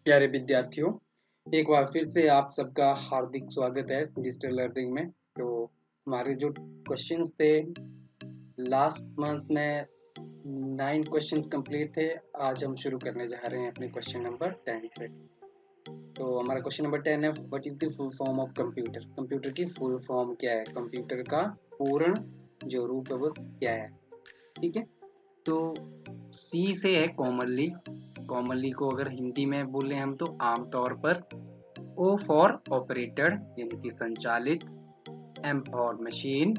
प्यारे विद्यार्थियों, एक बार फिर से आप सबका हार्दिक स्वागत है डिजिटल लर्निंग में। तो हमारे जो क्वेश्चंस थे लास्ट मंथ में 9 क्वेश्चंस कंप्लीट थे। आज हम शुरू करने जा रहे हैं अपने क्वेश्चन नंबर 10 से। तो हमारा क्वेश्चन नंबर 10 है, what is the full form of computer. Computer की फुल फॉर्म क्या है, कंप्यूटर का पूर्ण जो रूप है वो क्या है। ठीक है, तो सी से है कॉमनली। कॉमनली को अगर हिंदी में बोले हम तो आमतौर पर, ओ फॉर ऑपरेटेड यानी कि संचालित, M for machine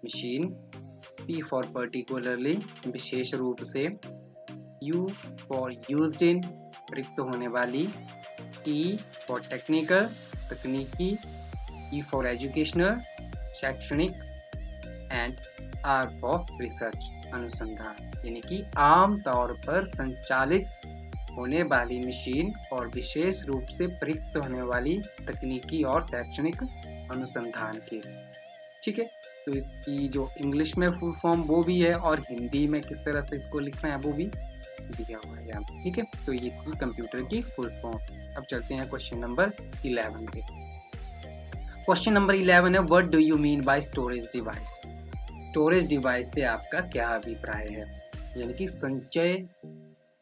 machine, P for particularly विशेष रूप से, यू फॉर यूज्ड इन प्रयुक्त होने वाली, टी फॉर टेक्निकल तकनीकी, ई फॉर एजुकेशनल शैक्षणिक, एंड आर फॉर रिसर्च अनुसंधान यानी कि आम तौर पर संचालित होने वाली मशीन और विशेष रूप से प्रयुक्त होने वाली तकनीकी और शैक्षणिक अनुसंधान के। ठीक है, तो इसकी जो इंग्लिश में फुल फॉर्म वो भी है और हिंदी में किस तरह से इसको लिखना है वो भी दिया हुआ है यहाँ पे। ठीक है, तो ये थी कंप्यूटर की फुल फॉर्म। अब चलते हैं क्वेश्चन नंबर 11 पे। क्वेश्चन नंबर 11 है, what do you mean by storage device. Storage device से आपका क्या अभिप्राय है, यानी कि संचय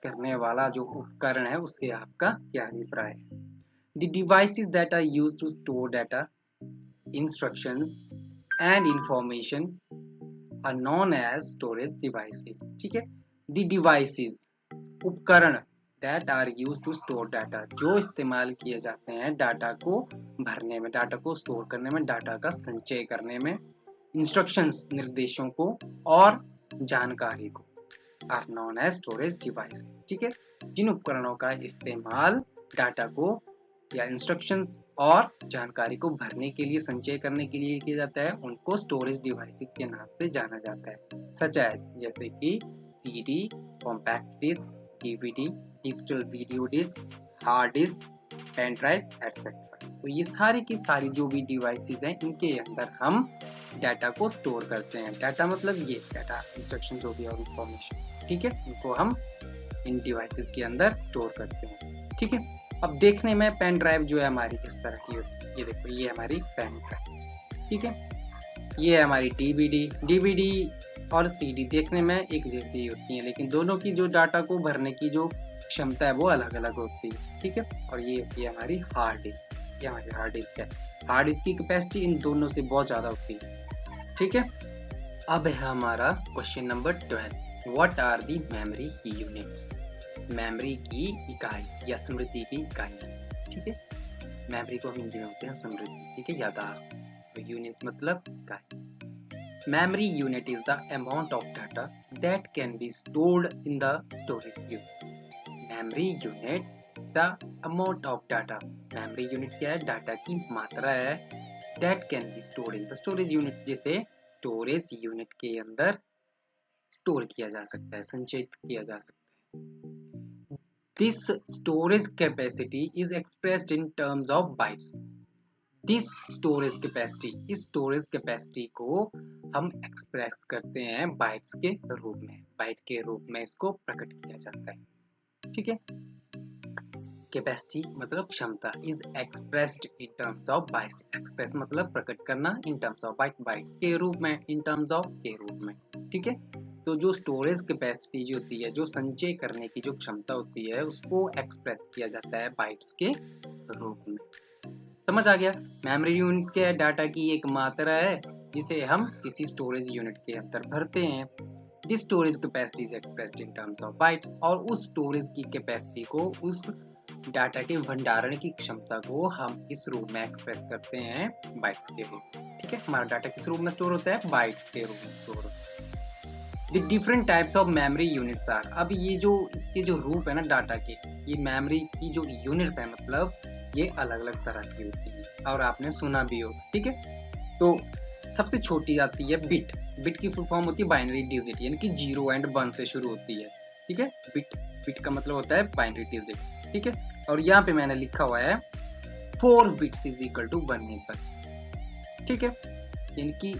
करने वाला जो उपकरण है उससे आपका क्या अभिप्राय है। The devices that are used to store data, instructions and information are known as storage devices. ठीक है, द डिवाइसेस उपकरण that are used to store data जो इस्तेमाल किए जाते हैं डाटा को भरने में, डाटा को स्टोर करने में, डाटा का संचय करने में, इंस्ट्रक्शंस निर्देशों को और जानकारी को, are known as storage device. ठीक है, जिन उपकरणों का इस्तेमाल डाटा को या इंस्ट्रक्शंस और जानकारी को भरने के लिए, संचय करने के लिए किया जाता है उनको स्टोरेज डिवाइसेस के नाम से जाना जाता है। सच एज जैसे कि CD, compact disc, DVD, digital video disc, hard disk, pen drive et cetera. तो ये सारी की सारी जो भी डिवाइसेस हैं इनके अंदर हम डाटा को स्टोर करते हैं। डाटा मतलब ये डाटा, इंस्ट्रक्शंस हो गया और इंफॉर्मेशन। ठीक है, इनको हम इन डिवाइसेस के अंदर स्टोर करते हैं। ठीक है, अब देखने में पेन ड्राइव जो है हमारी किस तरह की होती है, ये देखो ये हमारी पेन ड्राइव। ठीक है, ये है हमारी डीवीडी और सीडी देखने में एक जैसी होती है, लेकिन दोनों की जो डाटा को भरने की जो क्षमता है वो अलग अलग होती है। ठीक है, और ये होती है हमारी हार्ड डिस्क। ये हमारी हार्ड डिस्क है। हार्ड डिस्क की कैपेसिटी इन दोनों से बहुत ज़्यादा होती है। ठीक है, अब है हमारा question number 12, what are the memory units. Memory की इकाई या स्मृति की इकाई। ठीक है, मेमोरी को हम हिंदी में बोलते हैं स्मृति। ठीक है, याददाश्त। तो यूनिट्स मतलब इकाई। Memory unit is the amount of data that can be stored in the storage unit. Memory unit the amount of data, memory unit क्या है, डाटा की मात्रा है, that can be stored in the storage unit, जैसे storage unit के अंदर store किया जा सकता है, संचित किया जा सकता है। This storage capacity is expressed in terms of bytes. This storage capacity, इस storage capacity को हम एक्सप्रेस करते हैं बाइट्स के रूप में। बाइट के रूप में इसको प्रकट किया जाता है। ठीक है, कैपेसिटी मतलब क्षमता, is expressed in terms of bytes. Express मतलब प्रकट करना, in terms of bite, bytes के रूप में, इन टर्म्स ऑफ के रूप में। ठीक है, तो जो स्टोरेज कैपेसिटी जो होती है, जो संचय करने की जो क्षमता होती है, उसको एक्सप्रेस किया जाता है बाइट्स के रूप में। समझ आ गया, मेमोरी यूनिट के डाटा की एक मात्रा है जिसे हम किसी स्टोरेज यूनिट के अंदर भरते हैं। This storage capacity is expressed in terms of bytes, और उस स्टोरेज की कैपेसिटी को, उस डाटा के भंडारण की क्षमता को हम इस रूप में एक्सप्रेस करते हैं बाइट्स के रूप में। ठीक है, हमारा डाटा किस रूप में स्टोर होता है, बाइट्स के रूप में स्टोर होता है। The different types of memory units are, अब ये जो इसके जो रूप है ना डाटा के, ये मेमोरी की जो यूनिट्स है मतलब ये अलग अलग तरह की होती है और आपने सुना भी हो। ठीक है, तो सबसे छोटी आती है बिट। बिट की फुल फॉर्म होती है बाइनरी डिजिट, यानी कि 0 एंड 1 से शुरू होती है। ठीक है, बिट का मतलब होता है बाइनरी डिजिट। ठीक है, और यहाँ पे मैंने लिखा हुआ है 4 bits is equal to 1 nibble. ठीक है, यानी कि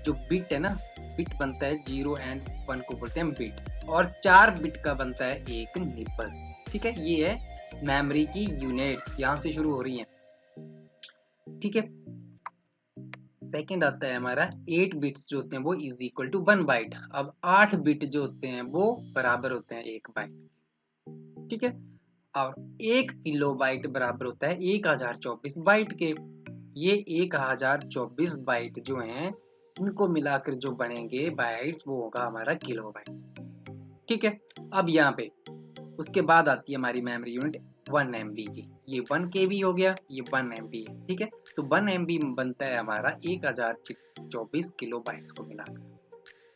जो बिट है ना, बिट बनता है 0 एंड 1 को बोलते हैं बिट, और 4 बिट का बनता है एक निबल। ठीक है, ये है मेमोरी की यूनिट्स यहाँ से शुरू हो रही हैं, ठीक है। सेकंड आता है हमारा 8 बिट्स जो होते हैं वो इज इक्वल टू 1 बाइट। अब 8 बिट जो होते हैं वो बराबर होते हैं 1 बाइट, ठीक है। और 1 किलोबाइट बराबर होता है 1024 बाइट के। ये 1024 बाइट जो हैं इनको मिलाकर जो बनेंगे बाइट्स वो होगा हमारा किलोबाइट, ठीक है। अब यहाँ पे उसके बाद आती है हमारी मेमोरी यूनिट 1 MB की। ये 1 KB हो गया, ये 1 MB है, ठीक है। तो 1 MB बनता है हमारा 1024 किलो बाइट्स को मिलाकर,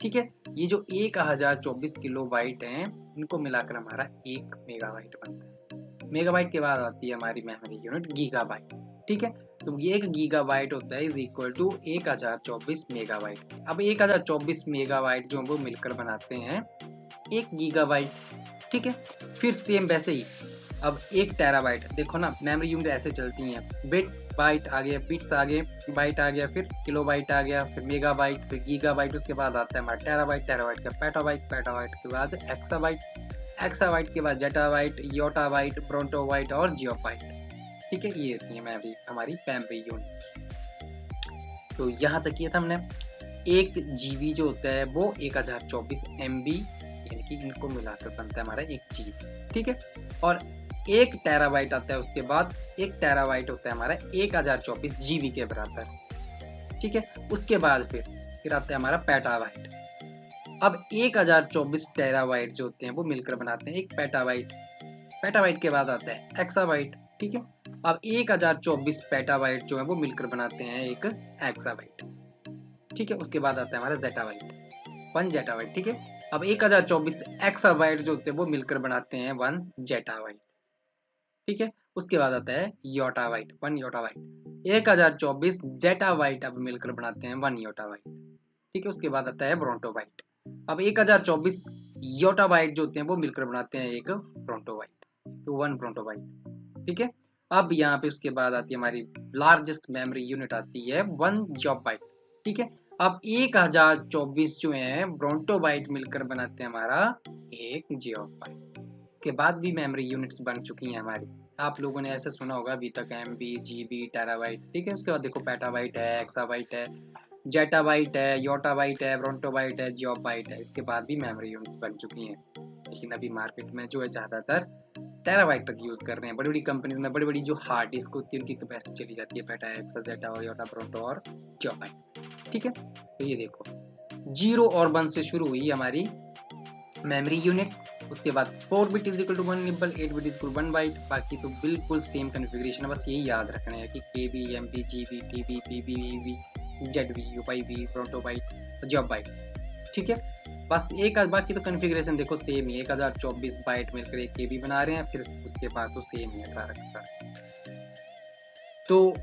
ठीक है। ये जो 1024 किलो बाइट हैं इनको मिलाकर हमारा 1 मेगाबाइट बनता है। मेगाबाइट के बाद आती है हमारी मेमोरी यूनिट गीगाबाइट, ठीक है। तो ये 1 गीगाबाइट होता है इज इक्वल टू 1024 मेगाबाइट। अब 1024 मेगाबाइट जो वो मिलकर बनाते हैं 1 गीगाबाइट, ठीक है। फिर सेम वैसे ही अब 1 टेराबाइट, देखो ना मेमोरी यूनिट ऐसे चलती हैं, बिट्स बाइट आ गया, बिट्स आ गए, बाइट आ गया, फिर किलोबाइट आ गया, फिर मेगाबाइट, फिर गीगाबाइट, उसके बाद आता है हमारा टेराबाइट, टेराबाइट का पेटाबाइट, पेटाबाइट के बाद एक्साबाइट, एक्साबाइट के बाद जेटाबाइट, योटाबाइट, ब्रोंटोबाइट और जियोबाइट, ठीक है। ये होती है हमारी मेमोरी यूनिट्स। तो यहाँ तक किया था हमने। 1 GB जो होता है वो 1024 MB, यानी कि इनको मिलाकर बनता है हमारा 1 GB, ठीक है। और 1 टेराबाइट आता है उसके बाद, 1 टेराबाइट होता है हमारा 1024 GB के बराबर, ठीक है। उसके बाद फिर आता है हमारा पेटाबाइट। अब 1024 टेराबाइट जो होते हैं वो मिलकर बनाते हैं 1 पेटाबाइट। पेटाबाइट के बाद आता है एक्साबाइट, ठीक है। अब 1024 पेटाबाइट जो है वो मिलकर बनाते हैं 1 एक्साबाइट, ठीक है। उसके बाद आता है हमारा जेटाबाइट, 1 जेटाबाइट, ठीक है। अब 1024 एक्साबाइट जो होते हैं वो मिलकर बनाते हैं 1 जेटाबाइट, ठीक है। उसके बाद आता है योटाबाइट, 1 योटाबाइट। 1024 जेटाबाइट अब मिलकर बनाते हैं 1 योटाबाइट, ठीक है। उसके बाद आता है ब्रोंटोबाइट। अब 1024 योटाबाइट जो होते हैं वो मिलकर बनाते हैं 1 ब्रोंटोबाइट, तो 1 ब्रोंटोबाइट, ठीक है। अब यहाँ पे उसके बाद आती है हमारी लार्जेस्ट मेमोरी यूनिट आती है 1 जॉबाइट, ठीक है। अब 1024 जो है ब्रोंटोबाइट मिलकर बनाते हैं हमारा 1 जियोबाइट। के बाद भी मेमोरी यूनिट्स बन चुकी हैं हमारी। आप लोगों ने ऐसे सुना होगा अभी तक MB, GB, टेराबाइट, ठीक है। उसके बाद देखो पेटाबाइट है, एक्साबाइट है, जेटाबाइट है, योटाबाइट है, ब्रोंटोबाइट है, जियोबाइट है। इसके बाद भी मेमोरी यूनिट्स बन चुकी हैं, लेकिन अभी मार्केट में जो है ज़्यादातर टेराबाइट तक यूज़ कर रहे हैं। बड़ी बड़ी कंपनीज में बड़ी बड़ी जो हार्ड डिस्क होती है उनकी कैपेसिटी चली जाती है पेटा, एक्सा, जेटा, योटा, ब्रोंटो और जियोबाइट, ठीक है। तो ये देखो 0 और 1 से शुरू हुई हमारी मेमोरी यूनिट्स। उसके बाद 4 bit is equal to 1 nibble, 8 bit is equal 1 byte. बाकी तो बिल्कुल सेम कॉन्फ़िगरेशन है, बस यही याद रखना है कि KB, MB, GB, TB, PB, EB, ZB, UPB, brontobyte, geobyte, ठीक है। बस एक बाकी तो कॉन्फ़िगरेशन देखो सेम ही, 1024 बाइट मिलकर 1 KB बना रहे हैं, फिर उसके बाद तो सेम ही है सारा का सारा। तो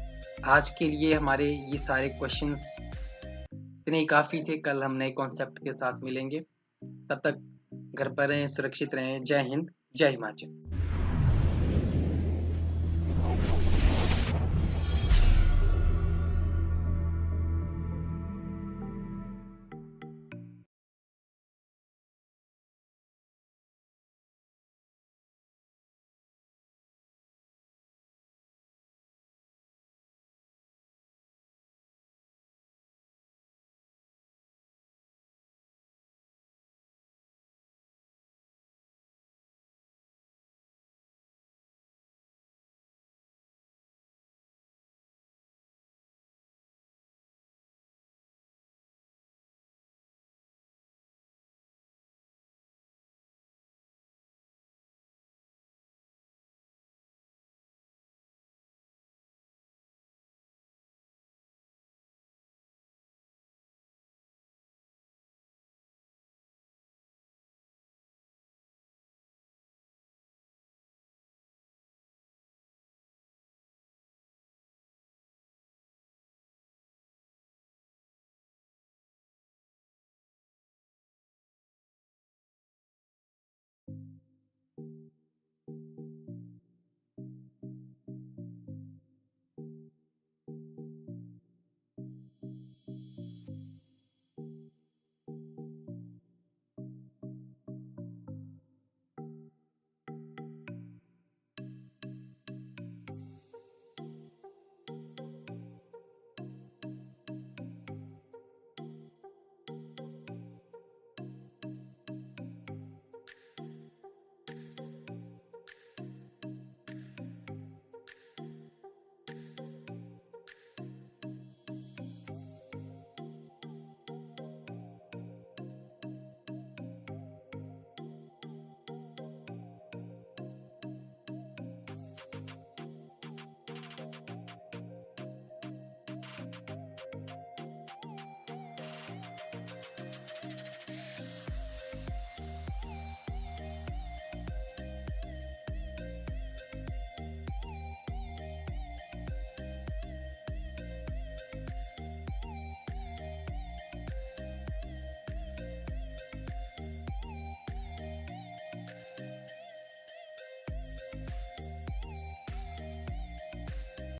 आज के लिए हमारे ये सारे क्वेश्चंस इतने ही काफ़ी थे। कल हम नए कॉन्सेप्ट के साथ मिलेंगे, तब तक घर पर रहें, सुरक्षित रहें। जय हिंद, जय हिमाचल।